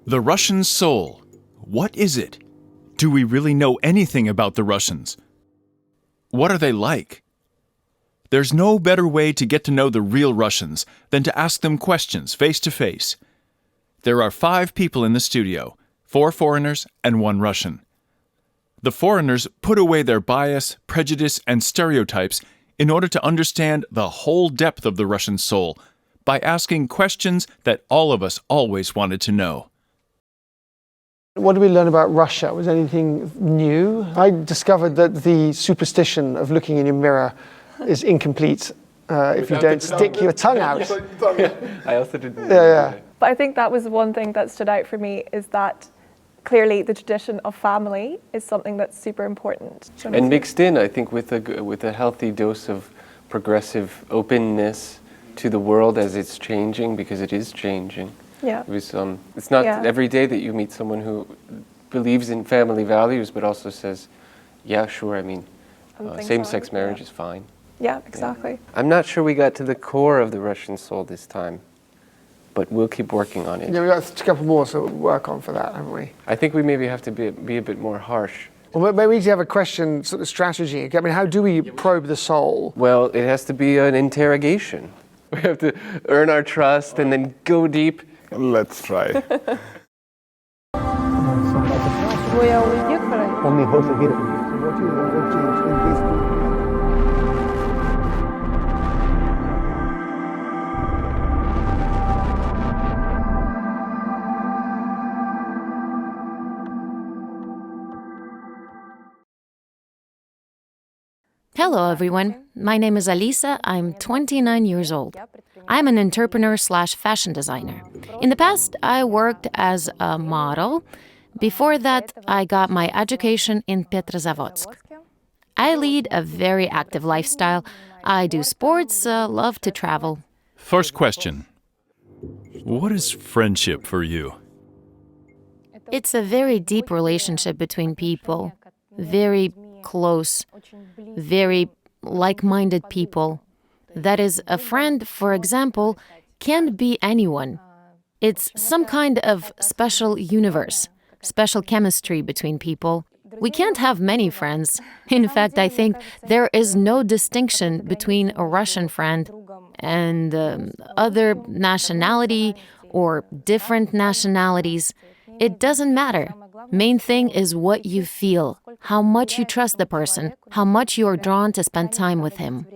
The Russian soul. What is it? Do we really know anything about the Russians? What are they like? There's no better way to get to know the real Russians than to ask them questions face to face. There are 5 people in the studio, 4 foreigners and 1 Russian. The foreigners put away their bias, prejudice, and stereotypes in order to understand the whole depth of the Russian soul by asking questions that all of us always wanted to know. What did we learn about Russia? Was anything new? I discovered that the superstition of looking in your mirror is incomplete if you don't stick your tongue out. I also didn't. Yeah. But I think that was one thing that stood out for me, is that clearly the tradition of family is something that's super important. And mixed in, I think, with a healthy dose of progressive openness to the world as it's changing, because it is changing. Yeah. It's not every day that you meet someone who believes in family values, but also says, yeah, sure, I mean, same-sex marriage is fine. Yeah, exactly. Yeah. I'm not sure we got to the core of the Russian soul this time, but we'll keep working on it. Yeah, we've got a couple more to work on for that, haven't we? I think we maybe have to be a bit more harsh. Well, maybe we need to have a question, sort of strategy. I mean, how do we probe the soul? Well, it has to be an interrogation. We have to earn our trust and then go deep. Let's try. Hello everyone, my name is Alisa, I'm 29 years old. I'm an entrepreneur/fashion designer. In the past, I worked as a model. Before that, I got my education in Petrozavodsk. I lead a very active lifestyle. I do sports, love to travel. First question. What is friendship for you? It's a very deep relationship between people, very close, very like-minded people. That is, a friend, for example, can't be anyone. It's some kind of special universe, special chemistry between people. We can't have many friends. In fact, I think there is no distinction between a Russian friend and other nationality or different nationalities. It doesn't matter. Main thing is what you feel, how much you trust the person, how much you are drawn to spend time with him.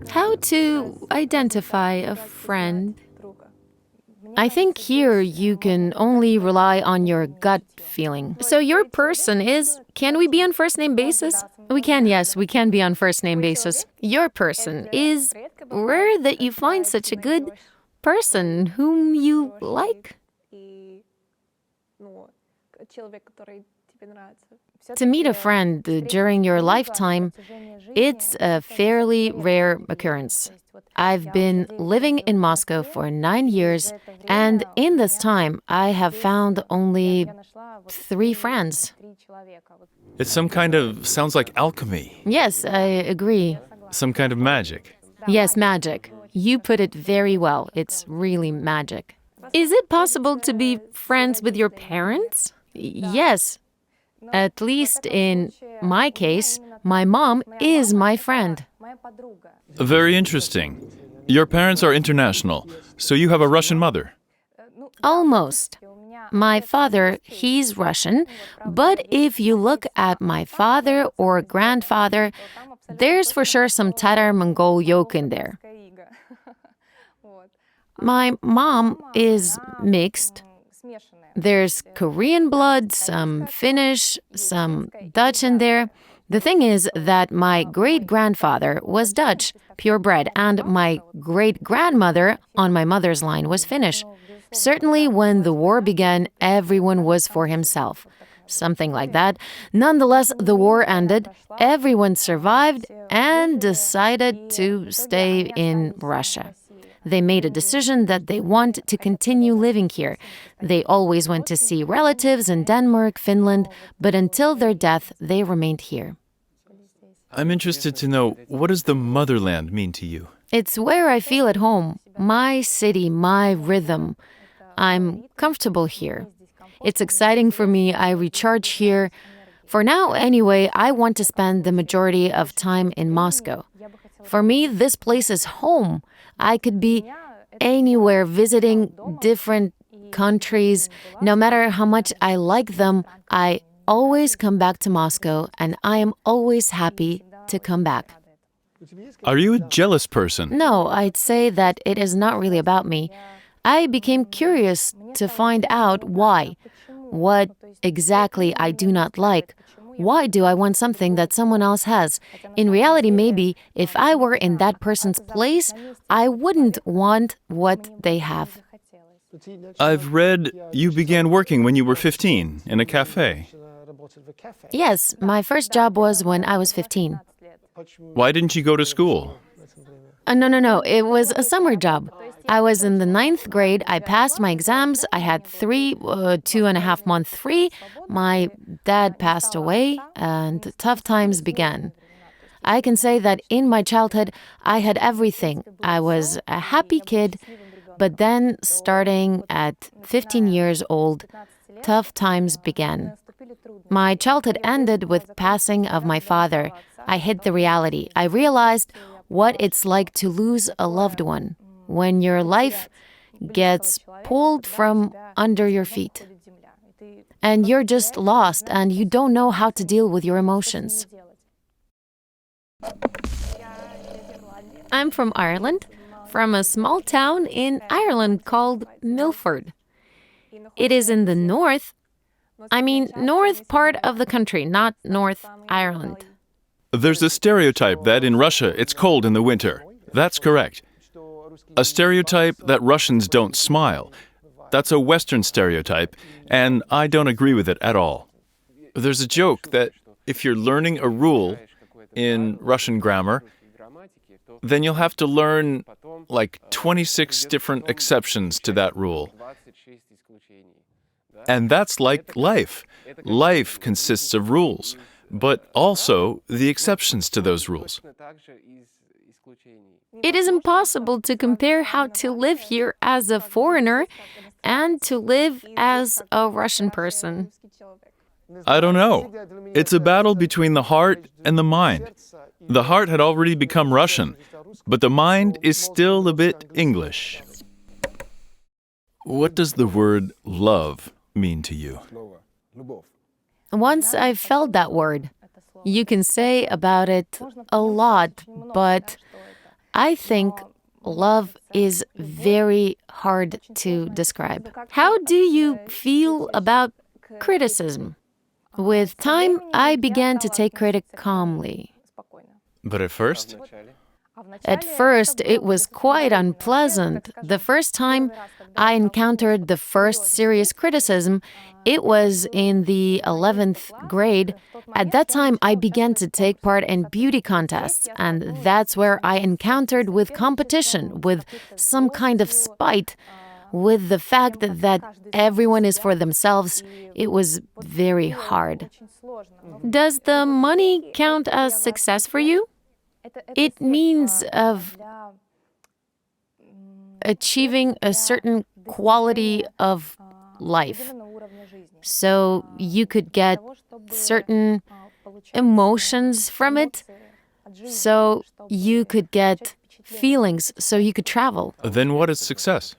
How to identify a friend? I think here you can only rely on your gut feeling. So your person is, can we be on first name basis? We can, yes, we can be on first name basis. Your person is rare that you find such a good person whom you like. To meet a friend during your lifetime, it's a fairly rare occurrence. I've been living in Moscow for 9 years, and in this time, I have found only 3 friends. It's sounds like alchemy. Yes, I agree. Some kind of magic. Yes, magic. You put it very well. It's really magic. Is it possible to be friends with your parents? Yes. At least in my case, my mom is my friend. Very interesting. Your parents are international, so you have a Russian mother. Almost. My father, he's Russian, but if you look at my father or grandfather, there's for sure some Tatar-Mongol yoke in there. My mom is mixed. There's Korean blood, some Finnish, some Dutch in there. The thing is that my great-grandfather was Dutch, purebred, and my great-grandmother on my mother's line was Finnish. Certainly, when the war began, everyone was for himself. Something like that. Nonetheless, the war ended, everyone survived, and decided to stay in Russia. They made a decision that they want to continue living here. They always went to see relatives in Denmark, Finland, but until their death, they remained here. I'm interested to know, what does the motherland mean to you? It's where I feel at home, my city, my rhythm. I'm comfortable here. It's exciting for me. I recharge here. For now, anyway, I want to spend the majority of time in Moscow. For me, this place is home. I could be anywhere visiting different countries. No matter how much I like them, I always come back to Moscow, and I am always happy to come back. Are you a jealous person? No, I'd say that it is not really about me. I became curious to find out why. What exactly I do not like. Why do I want something that someone else has? In reality, maybe if I were in that person's place, I wouldn't want what they have. I've read you began working when you were 15 in a cafe. Yes, my first job was when I was 15. Why didn't you go to school? No. It was a summer job. I was in the 9th grade. I passed my exams. I had 2.5 months free. My dad passed away, and tough times began. I can say that in my childhood, I had everything. I was a happy kid, but then starting at 15 years old, tough times began. My childhood ended with passing of my father. I hit the reality. I realized what it's like to lose a loved one, when your life gets pulled from under your feet. And you're just lost, and you don't know how to deal with your emotions. I'm from Ireland, from a small town in Ireland called Milford. It is in the north part of the country, not North Ireland. There's a stereotype that in Russia it's cold in the winter. That's correct. A stereotype that Russians don't smile. That's a Western stereotype, and I don't agree with it at all. There's a joke that if you're learning a rule in Russian grammar, then you'll have to learn like 26 different exceptions to that rule. And that's like life. Life consists of rules, but also the exceptions to those rules. It is impossible to compare how to live here as a foreigner and to live as a Russian person. I don't know. It's a battle between the heart and the mind. The heart had already become Russian, but the mind is still a bit English. What does the word love mean to you? Once I felt that word. You can say about it a lot, but I think love is very hard to describe. How do you feel about criticism? With time, I began to take critique calmly. But at first? At first, it was quite unpleasant. The first time I encountered the first serious criticism, it was in the 11th grade. At that time, I began to take part in beauty contests, and that's where I encountered with competition, with some kind of spite, with the fact that everyone is for themselves. It was very hard. Does the money count as success for you? It means of achieving a certain quality of life. So you could get certain emotions from it. So you could get feelings. So you could travel. Then what is success?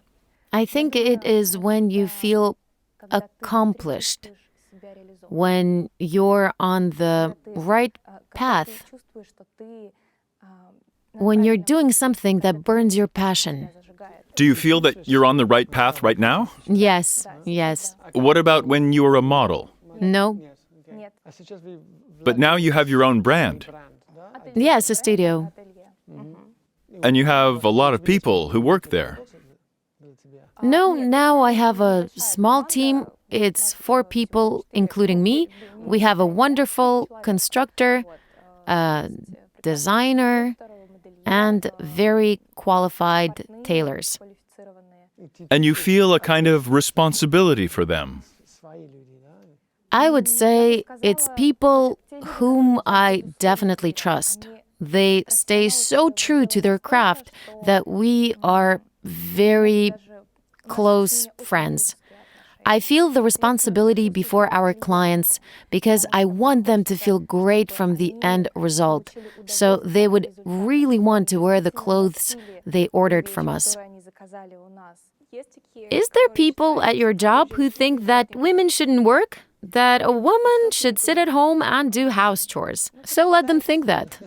I think it is when you feel accomplished, when you're on the right path, when you're doing something that burns your passion. Do you feel that you're on the right path right now? Yes. What about when you were a model? No. But now you have your own brand. Yes, a studio. And you have a lot of people who work there. No, now I have a small team. It's 4 people, including me. We have a wonderful constructor, a designer, and very qualified tailors. And you feel a kind of responsibility for them. I would say it's people whom I definitely trust. They stay so true to their craft that we are very close friends. I feel the responsibility before our clients because I want them to feel great from the end result, so they would really want to wear the clothes they ordered from us. Is there people at your job who think that women shouldn't work? That a woman should sit at home and do house chores? So let them think that.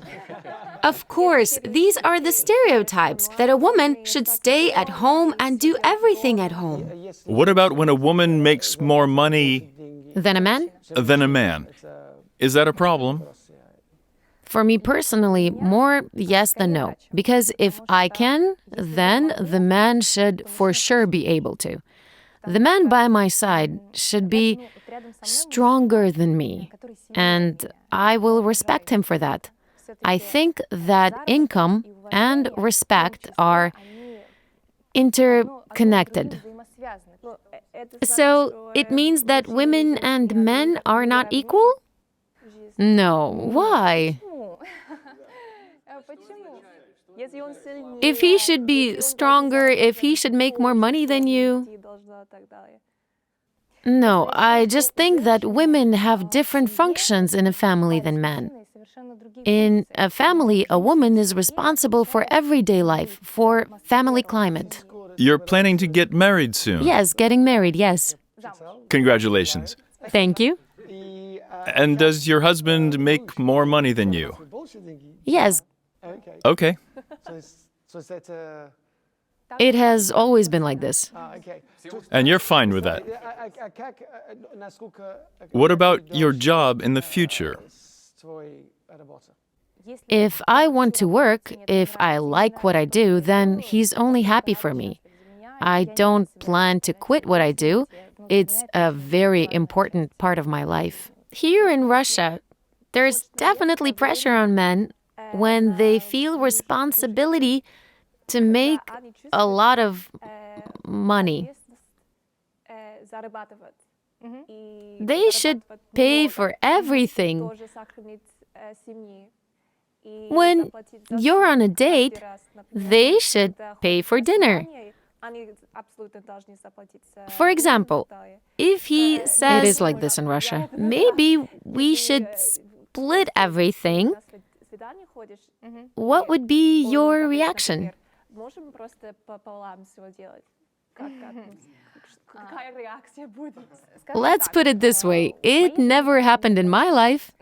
Of course, these are the stereotypes, that a woman should stay at home and do everything at home. What about when a woman makes more money Then a man? than a man? Is that a problem? For me personally, more yes than no. Because if I can, then the man should for sure be able to. The man by my side should be stronger than me, and I will respect him for that. I think that income and respect are interconnected. So it means that women and men are not equal? No. Why? If he should be stronger, if he should make more money than you. No, I just think that women have different functions in a family than men. In a family, a woman is responsible for everyday life, for family climate. You're planning to get married soon. Yes, getting married, yes. Congratulations. Thank you. And does your husband make more money than you? Yes, Okay. So is that it has always been like this. okay. And you're fine with that. What about your job in the future? If I want to work, if I like what I do, then he's only happy for me. I don't plan to quit what I do. It's a very important part of my life. Here in Russia, there's definitely pressure on men when they feel responsibility to make a lot of money. They should pay for everything. When you're on a date, they should pay for dinner. For example, if he says, it is like this in Russia, maybe we should split everything, what would be your reaction? Let's put it this way, it never happened in my life.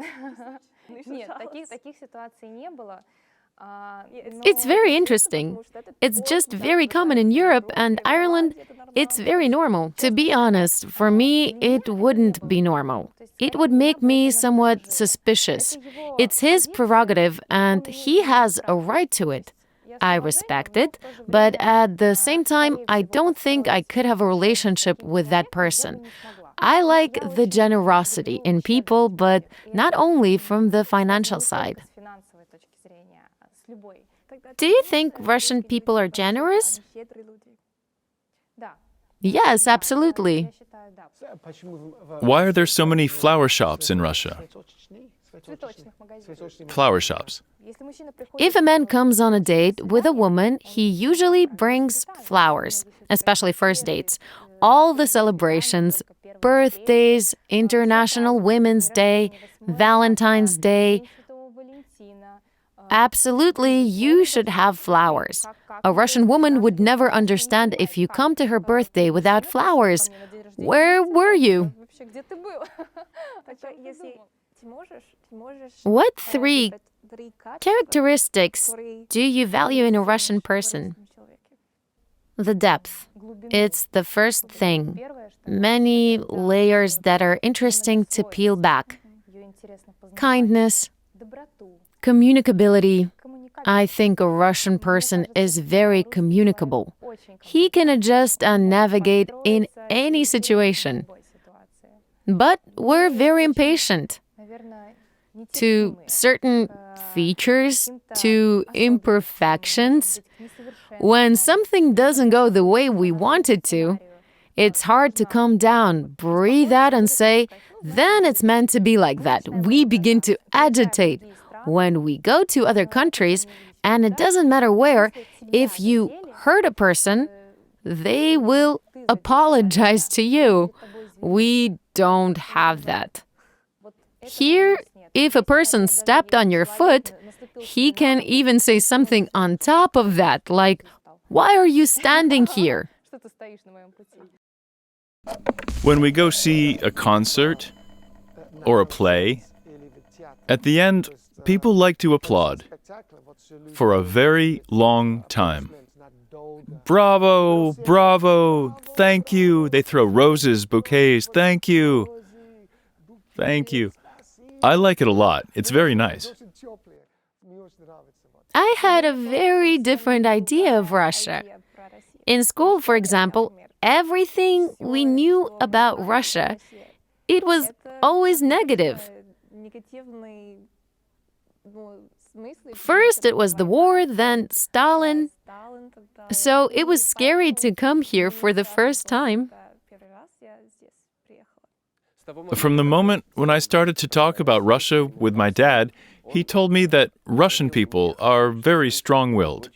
It's very interesting. It's just very common in Europe and Ireland. It's very normal. To be honest, for me, it wouldn't be normal. It would make me somewhat suspicious. It's his prerogative and he has a right to it. I respect it, but at the same time, I don't think I could have a relationship with that person. I like the generosity in people, but not only from the financial side. Do you think Russian people are generous? Yes, absolutely. Why are there so many flower shops in Russia? Flower shops. If a man comes on a date with a woman, he usually brings flowers, especially first dates. All the celebrations, birthdays, International Women's Day, Valentine's Day. Absolutely, you should have flowers. A Russian woman would never understand if you come to her birthday without flowers. Where were you? What 3 characteristics do you value in a Russian person? The depth. It's the first thing. Many layers that are interesting to peel back. Kindness, communicability. I think a Russian person is very communicable. He can adjust and navigate in any situation. But we're very impatient. To certain features, to imperfections. When something doesn't go the way we want it to, it's hard to calm down, breathe out and say, then it's meant to be like that. We begin to agitate. When we go to other countries, and it doesn't matter where, if you hurt a person, they will apologize to you. We don't have that. Here, if a person stepped on your foot, he can even say something on top of that, like, "Why are you standing here?" When we go see a concert or a play, at the end, people like to applaud for a very long time. Bravo, bravo, thank you. They throw roses, bouquets, thank you. Thank you. I like it a lot. It's very nice. I had a very different idea of Russia. In school, for example, everything we knew about Russia, it was always negative. First it was the war, then Stalin. So it was scary to come here for the first time. From the moment when I started to talk about Russia with my dad, he told me that Russian people are very strong-willed.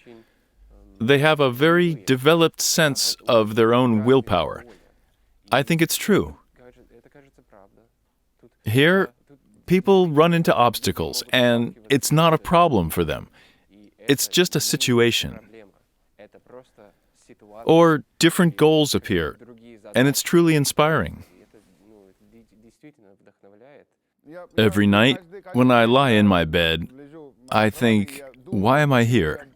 They have a very developed sense of their own willpower. I think it's true. Here, people run into obstacles, and it's not a problem for them. It's just a situation. Or different goals appear, and it's truly inspiring. Every night, when I lie in my bed, I think, why am I here?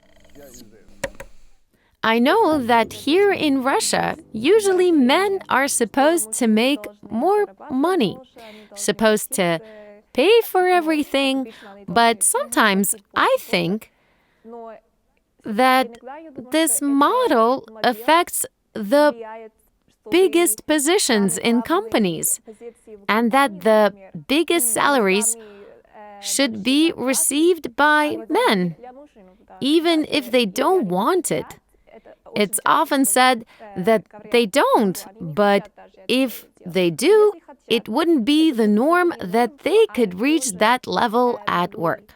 I know that here in Russia, usually men are supposed to make more money, supposed to pay for everything, but sometimes I think that this model affects the biggest positions in companies, and that the biggest salaries should be received by men, even if they don't want it. It's often said that they don't, but if they do, it wouldn't be the norm that they could reach that level at work.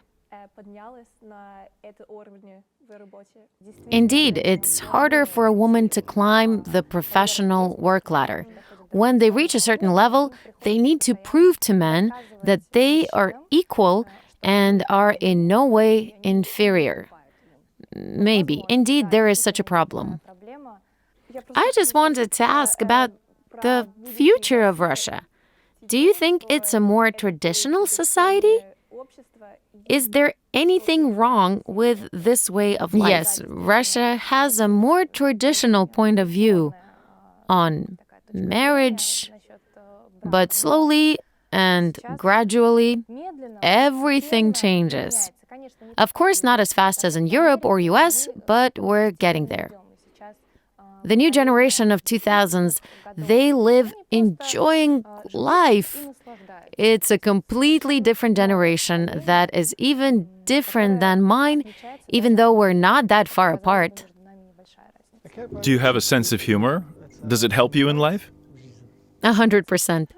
Indeed, it's harder for a woman to climb the professional work ladder. When they reach a certain level, they need to prove to men that they are equal and are in no way inferior. Maybe. Indeed, there is such a problem. I just wanted to ask about the future of Russia. Do you think it's a more traditional society? Is there anything wrong with this way of life? Yes, Russia has a more traditional point of view on marriage, but slowly and gradually, everything changes. Of course, not as fast as in Europe or US, but we're getting there. The new generation of 2000s, they live enjoying life. It's a completely different generation that is even different than mine, even though we're not that far apart. Do you have a sense of humor? Does it help you in life? 100%.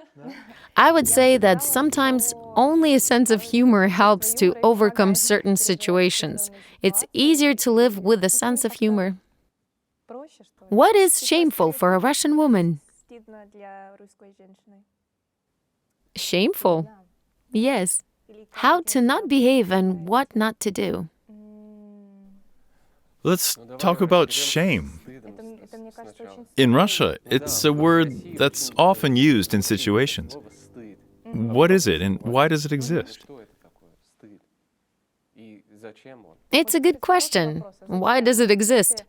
I would say that sometimes only a sense of humor helps to overcome certain situations. It's easier to live with a sense of humor. What is shameful for a Russian woman? Shameful? Yes. How to not behave and what not to do. Let's talk about shame. In Russia, it's a word that's often used in situations. What is it and why does it exist? It's a good question. Why does it exist?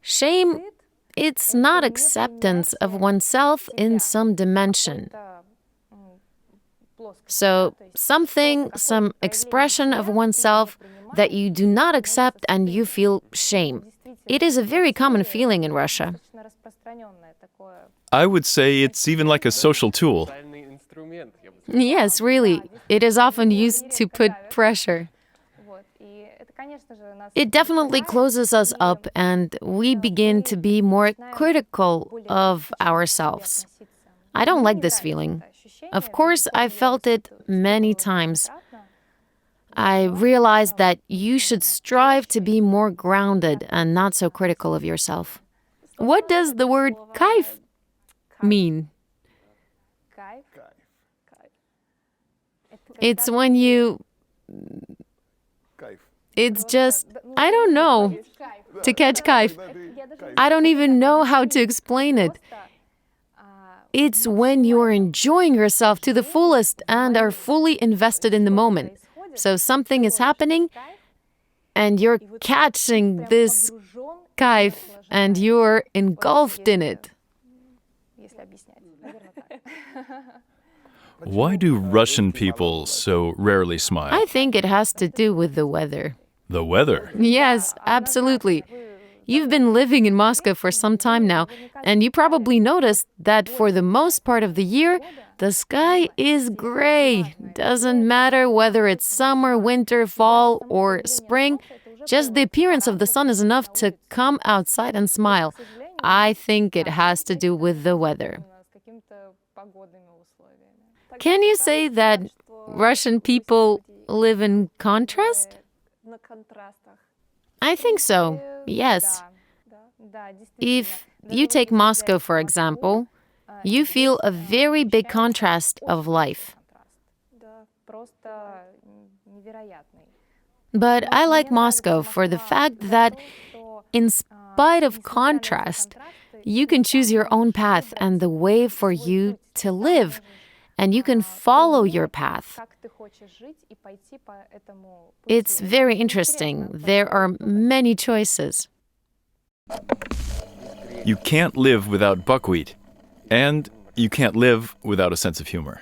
Shame, it's not acceptance of oneself in some dimension. So, something, some expression of oneself that you do not accept and you feel shame. It is a very common feeling in Russia. I would say it's even like a social tool. Yes, really. It is often used to put pressure. It definitely closes us up and we begin to be more critical of ourselves. I don't like this feeling. Of course, I've felt it many times. I realized that you should strive to be more grounded and not so critical of yourself. What does the word kайф mean? It's when you... It's just, I don't know, to catch kайф. I don't even know how to explain it. It's when you're enjoying yourself to the fullest and are fully invested in the moment. So something is happening and you're catching this kайф and you're engulfed in it. Why do Russian people so rarely smile? I think it has to do with the weather. The weather. Yes, absolutely. You've been living in Moscow for some time now, and you probably noticed that for the most part of the year, the sky is gray. Doesn't matter whether it's summer, winter, fall, or spring, just the appearance of the sun is enough to come outside and smile. I think it has to do with the weather. Can you say that Russian people live in contrast? I think so, yes. If you take Moscow, for example, you feel a very big contrast of life. But I like Moscow for the fact that, in spite of contrast, you can choose your own path and the way for you to live, and you can follow your path. It's very interesting. There are many choices. You can't live without buckwheat, and you can't live without a sense of humor.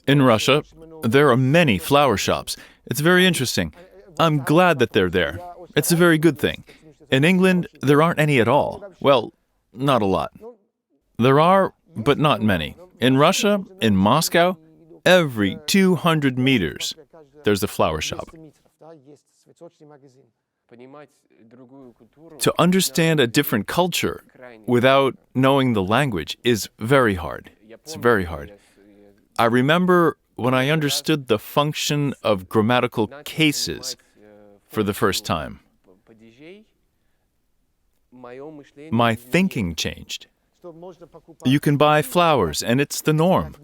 In Russia, there are many flower shops. It's very interesting. I'm glad that they're there. It's a very good thing. In England, there aren't any at all. Well, not a lot. There are, but not many. In Russia, in Moscow, every 200 meters, there's a flower shop. To understand a different culture without knowing the language is very hard. It's very hard. I remember when I understood the function of grammatical cases for the first time. My thinking changed. You can buy flowers, and it's the norm.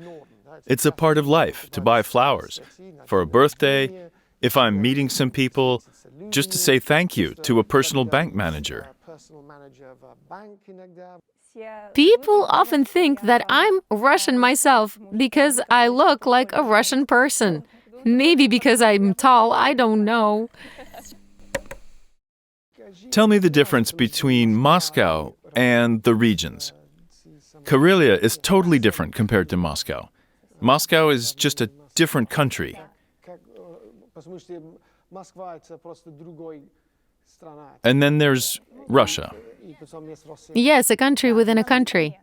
It's a part of life to buy flowers. For a birthday, if I'm meeting some people, just to say thank you to a personal bank manager. People often think that I'm Russian myself because I look like a Russian person. Maybe because I'm tall, I don't know. Tell me the difference between Moscow and the regions. Karelia is totally different compared to Moscow. Moscow is just a different country. And then there's Russia. Yes, a country within a country.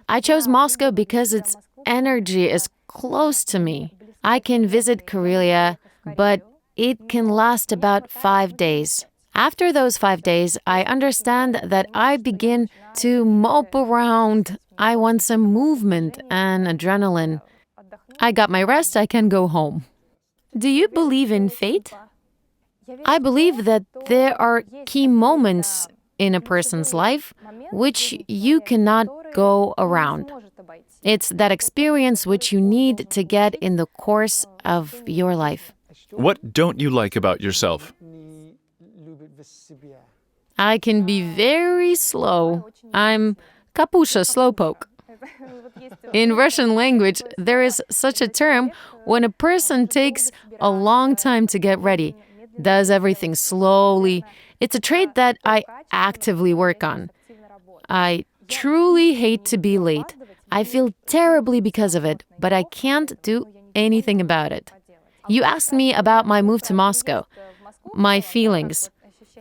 I chose Moscow because its energy is close to me. I can visit Karelia, but it can last about 5 days. After those 5 days, I understand that I begin to mope around. I want some movement and adrenaline. I got my rest, I can go home. Do you believe in fate? I believe that there are key moments in a person's life which you cannot go around. It's that experience which you need to get in the course of your life. What don't you like about yourself? I can be very slow. I'm kapusha, slowpoke. In Russian language, there is such a term when a person takes a long time to get ready, does everything slowly. It's a trait that I actively work on. I truly hate to be late. I feel terribly because of it, but I can't do anything about it. You asked me about my move to Moscow, my feelings.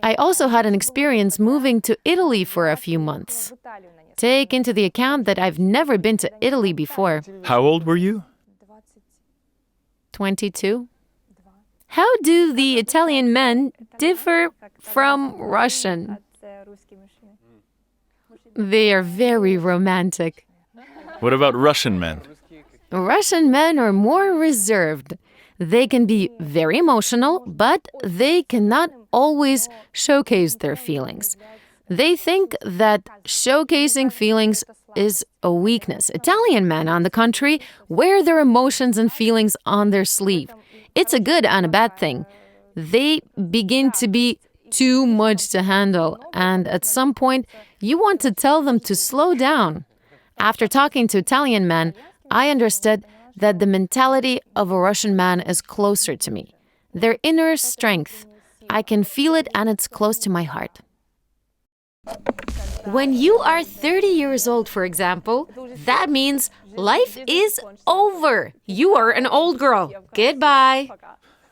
I also had an experience moving to Italy for a few months. Take into the account that I've never been to Italy before. How old were you? 22. How do the Italian men differ from Russian? They are very romantic. What about Russian men? Russian men are more reserved. They can be very emotional, but they cannot always showcase their feelings. They think that showcasing feelings is a weakness. Italian men, on the contrary, wear their emotions and feelings on their sleeve. It's a good and a bad thing. They begin to be too much to handle, and at some point, you want to tell them to slow down. After talking to Italian men, I understood that the mentality of a Russian man is closer to me. Their inner strength. I can feel it, and it's close to my heart. When you are 30 years old, for example, that means life is over. You are an old girl. Goodbye.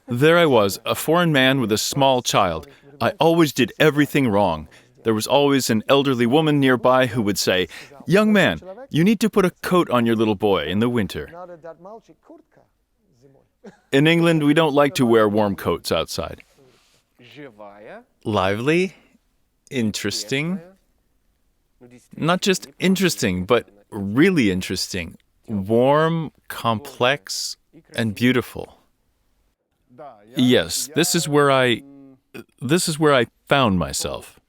There I was, a foreign man with a small child. I always did everything wrong. There was always an elderly woman nearby who would say, "Young man, you need to put a coat on your little boy in the winter." In England, we don't like to wear warm coats outside. Lively, interesting, not just interesting, but really interesting, warm, complex, and beautiful. Yes, this is where I found myself.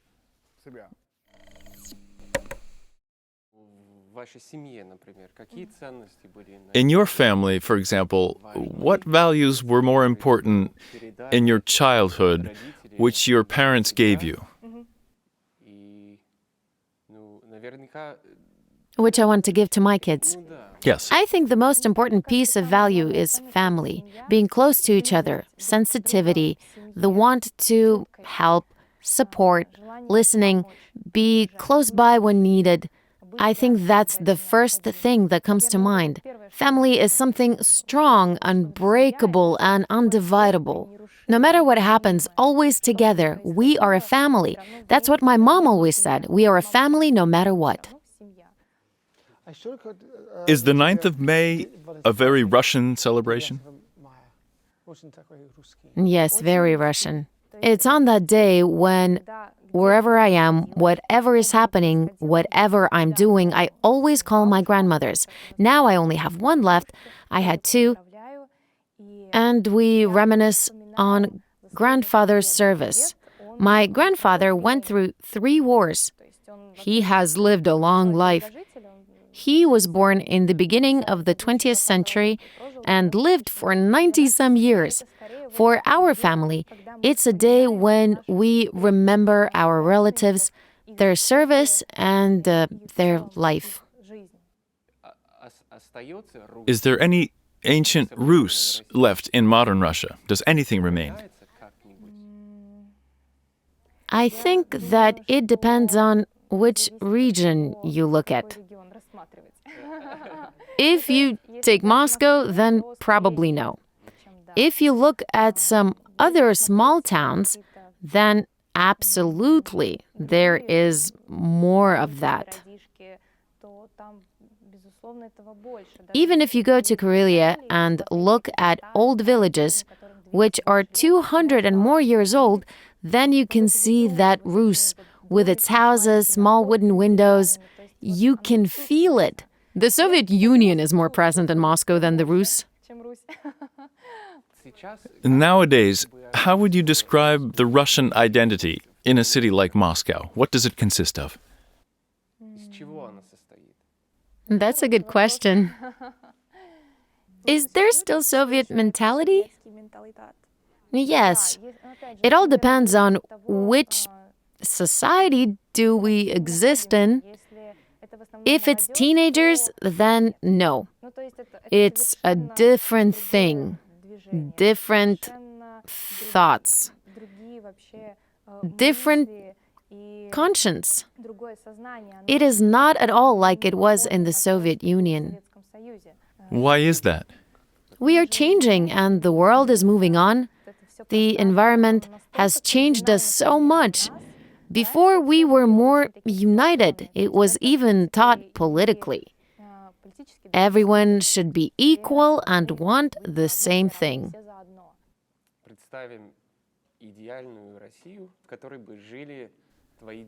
In your family, for example, what values were more important in your childhood, which your parents gave you? Which I want to give to my kids. Yes. I think the most important piece of value is family, being close to each other, sensitivity, the want to help, support, listening, be close by when needed. I think that's the first thing that comes to mind. Family is something strong, unbreakable, and undividable. No matter what happens, always together. We are a family. That's what my mom always said. We are a family no matter what. Is the 9th of May a very Russian celebration? Yes, very Russian. It's on that day when, wherever I am, whatever is happening, whatever I'm doing, I always call my grandmothers. Now I only have one left. I had two. And we reminisce on grandfather's service. My grandfather went through 3 wars. He has lived a long life. He was born in the beginning of the 20th century and lived for 90-some years. For our family, it's a day when we remember our relatives, their service, and their life. Is there any ancient Rus left in modern Russia? Does anything remain? I think that it depends on which region you look at. If you take Moscow, then probably no. If you look at some other small towns, then absolutely there is more of that. Even if you go to Karelia and look at old villages, which are 200 and more years old, then you can see that Rus with its houses, small wooden windows. You can feel it. The Soviet Union is more present in Moscow than the Rus. Nowadays, how would you describe the Russian identity in a city like Moscow? What does it consist of? That's a good question. Is there still Soviet mentality? Yes. It all depends on which society do we exist in. If it's teenagers, then no. It's a different thing, different thoughts, different conscience. It is not at all like it was in the Soviet Union. Why is that? We are changing and the world is moving on. The environment has changed us so much. Before, we were more united. It was even taught politically. Everyone should be equal and want the same thing.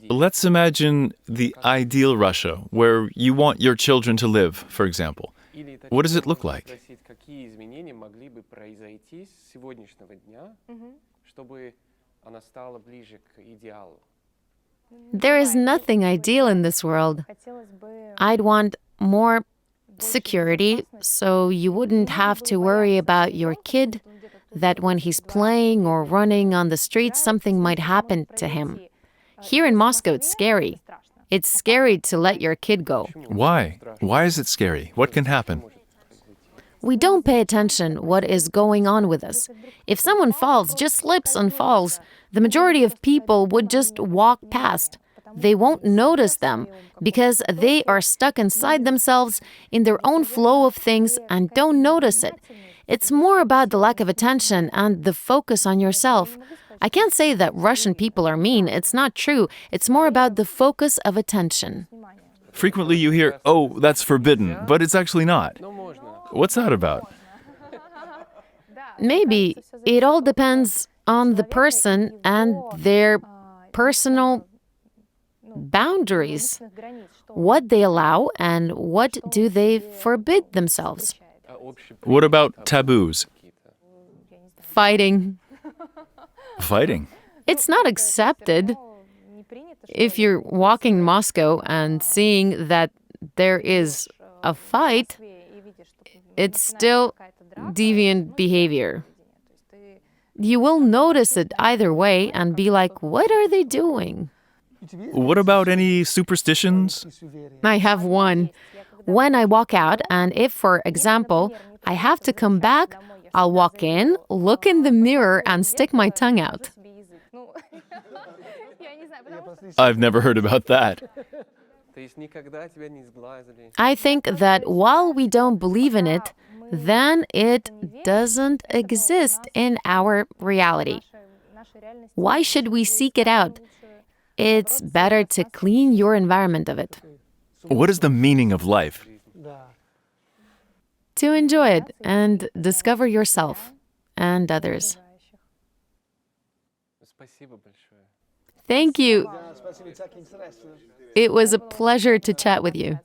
Let's imagine the ideal Russia, where you want your children to live, for example. What does it look like? There is nothing ideal in this world. I'd want more security, so you wouldn't have to worry about your kid, that when he's playing or running on the streets, something might happen to him. Here in Moscow, it's scary. It's scary to let your kid go. Why? Why is it scary? What can happen? We don't pay attention what is going on with us. If someone falls, just slips and falls, the majority of people would just walk past. They won't notice them because they are stuck inside themselves in their own flow of things and don't notice it. It's more about the lack of attention and the focus on yourself. I can't say that Russian people are mean. It's not true. It's more about the focus of attention. Frequently you hear, oh, that's forbidden, but it's actually not. What's that about? Maybe. It all depends on the person and their personal boundaries. What they allow and what do they forbid themselves. What about taboos? Fighting. Fighting. It's not accepted. If you're walking Moscow and seeing that there is a fight, it's still deviant behavior. You will notice it either way and be like, what are they doing? What about any superstitions? I have one. When I walk out, and if, for example, I have to come back, I'll walk in, look in the mirror, and stick my tongue out. I've never heard about that. I think that while we don't believe in it, then it doesn't exist in our reality. Why should we seek it out? It's better to clean your environment of it. What is the meaning of life? To enjoy it and discover yourself and others. Thank you. It was a pleasure to chat with you.